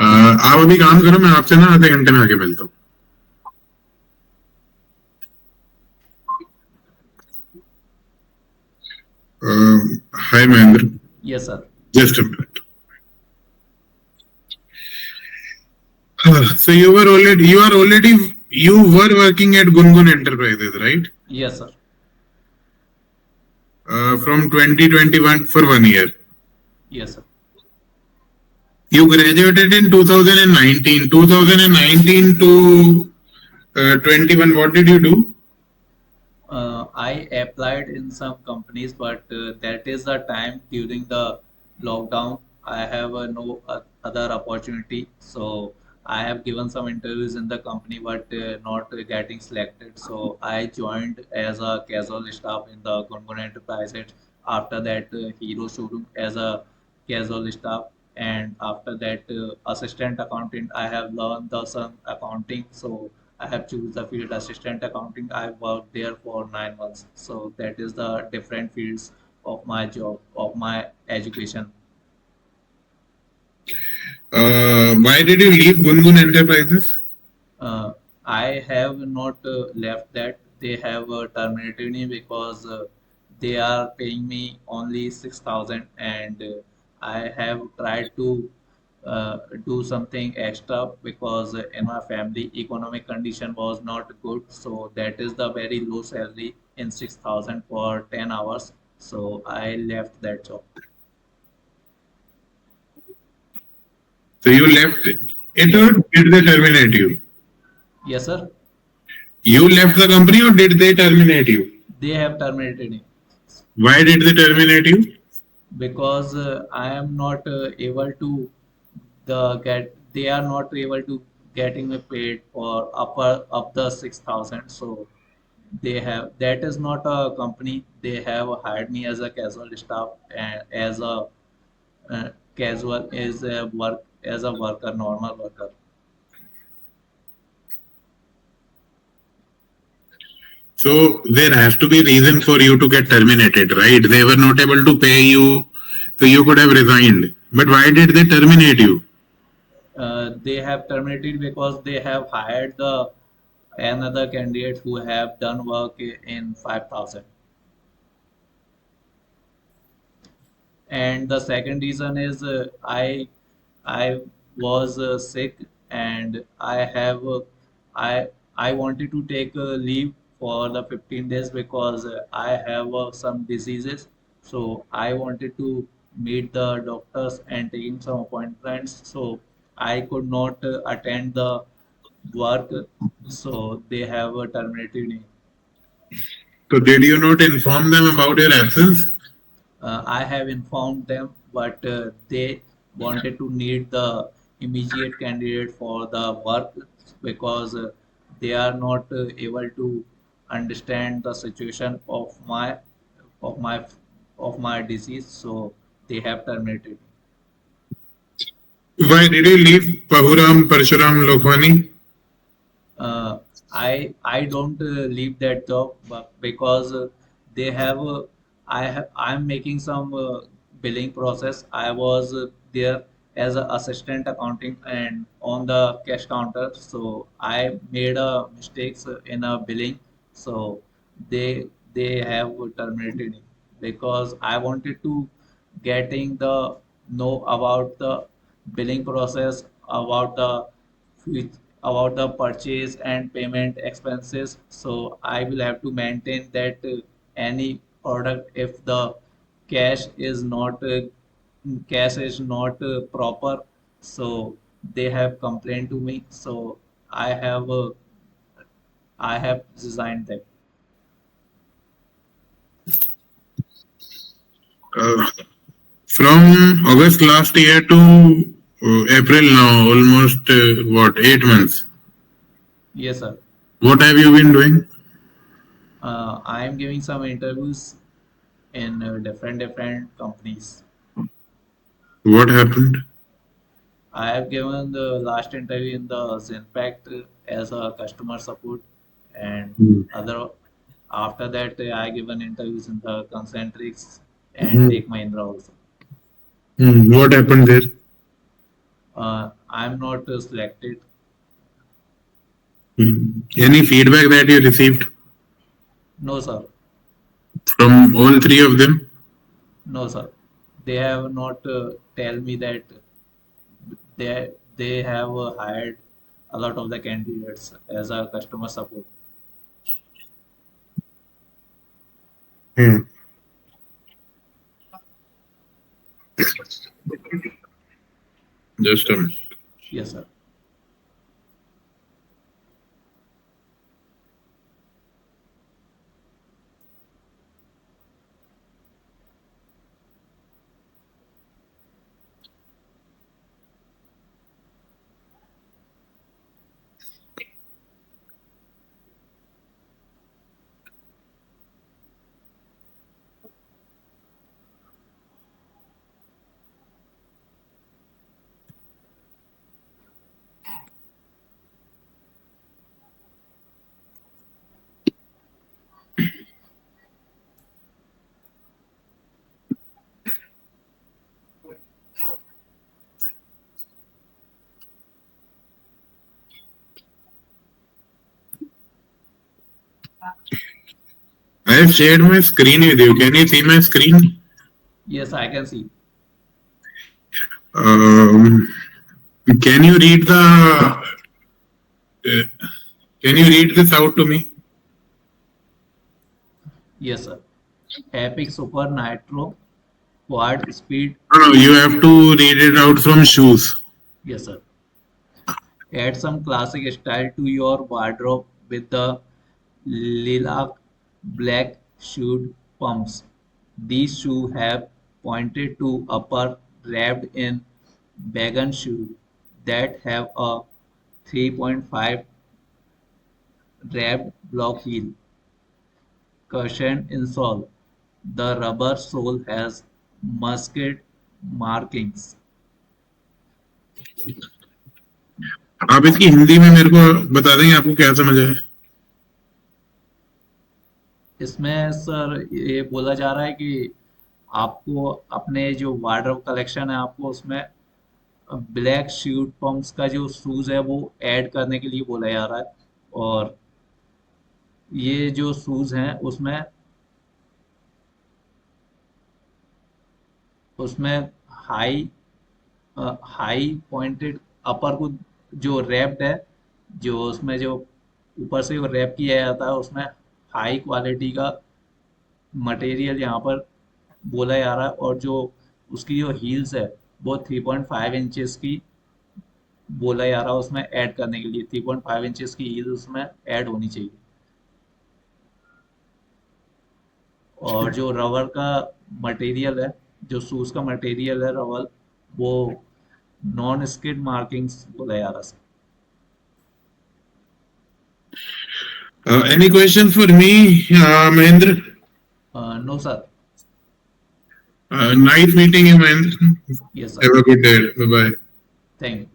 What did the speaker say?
आप अभी काम करो, मैं आपसे ना आधे घंटे में आके मिलता हूँ. हाय Mahendra. Yes, sir. Just a minute. So you were working at Gungun Enterprises, right? Yes, sir. From 2021 for 1 year. Yes, sir. You graduated in 2019. 2019 to 21. What did you do? I applied in some companies, but that is the time during the lockdown. I have no other opportunity, so I have given some interviews in the company, but not getting selected. So I joined as a casual staff in the Gungun Enterprises. After that, Hero Showroom as a casual staff, and after that, assistant accountant. I have learned the some accounting, so I have choose the field assistant accounting. I worked there for 9 months. So that is the different fields of my job, of my education. Why did you leave Gungun Enterprises? Uh, I have not left that. They have terminated me because they are paying me only 6,000, and I have tried to do something extra because in my family economic condition was not good. So that is the very low salary in 6,000 for 10 hours. So I left that job. So you left it, Yes, or sir. did they terminate you? Yes, sir. You left the company, or did they terminate you? They have terminated me. Why did they terminate you? Because I am not able to get they are not able to getting me paid for upper up the 6,000. So they have that is not a company. They have hired me as a casual staff and as a casual as a worker, normal worker. So there has to be reason for you to get terminated, right? They were not able to pay you, so you could have resigned. But why did they terminate you? They have terminated because they have hired the another candidate who have done work in 5,000. And the second reason is I was sick, and I I wanted to take a leave for the 15 days because I have some diseases. So I wanted to meet the doctors and taking some appointments, so I could not attend the work, so they have terminated me. So did you not inform them about your absence? I have informed them, but they wanted to need the immediate candidate for the work because they are not able to understand the situation of my of my disease, so they have terminated. Why did you leave Pahuram Parshuram Lokhwani? uh, I don't leave that job because they have I'm making some billing process. I was there as an assistant accounting and on the cash counter, so I made a mistakes in a billing, so they have terminated me because I wanted to getting the know about the billing process, about the with about the purchase and payment expenses. So I will have to maintain that any product, if the cash is not proper, so they have complained to me. So I have uh, I have resigned that. Uh, from August last year to April now, almost 8 months. Yes, sir. What have you been doing? I am giving some interviews in different companies. What happened? I have given the last interview in the Zenpact as a customer support, and Hmm. other after that I given interviews in the Concentrix and Hmm. Tech Mahindra also. Hmm. What happened there? I'm not selected. Any feedback that you received No, sir. from all three of them? No, sir. They have not tell me that they have hired a lot of the candidates as a customer support. Hmm. Just a minute. Yes, sir. I have shared my screen with you. Can you see my screen? Yes, I can see. Um, can you read can you read this out to me? Yes, sir. Epic Super Nitro Quad Speed. No, you have to read it out from shoes. Yes, sir. Add some classic style to your wardrobe with the lilac black shoe pumps. These shoes have pointed to upper wrapped in vegan shoes that have a 3.5 wrapped block heel. Cushioned insole. The rubber sole has musket markings. आप इसकी हिंदी में मेरे को बता देंगे आपको क्या समझ आया? इसमें सर ये बोला जा रहा है कि आपको अपने जो वार्डरोब कलेक्शन है आपको उसमें ब्लैक शूट पंप्स का जो शूज है वो ऐड करने के लिए बोला जा रहा है और ये जो शूज हैं उसमें उसमें हाई हाई पॉइंटेड अपर को जो रैप्ड है जो उसमें जो ऊपर से वो रैप किया जाता है उसमें हाई क्वालिटी का मटेरियल यहाँ पर बोला जा रहा है और जो उसकी जो हील्स है वो 3.5 इंचेस की बोला जा रहा है उसमें ऐड करने के लिए 3.5 इंचेस की हील्स उसमें ऐड होनी चाहिए और जो रबर का मटेरियल है जो शूज का मटेरियल है रबर वो नॉन स्किड मार्किंग्स बोला जा रहा है Any question for me, Mahendra? No sir Nice meeting you, Mahendra. Yes Have sir a good day. Bye bye. Thank you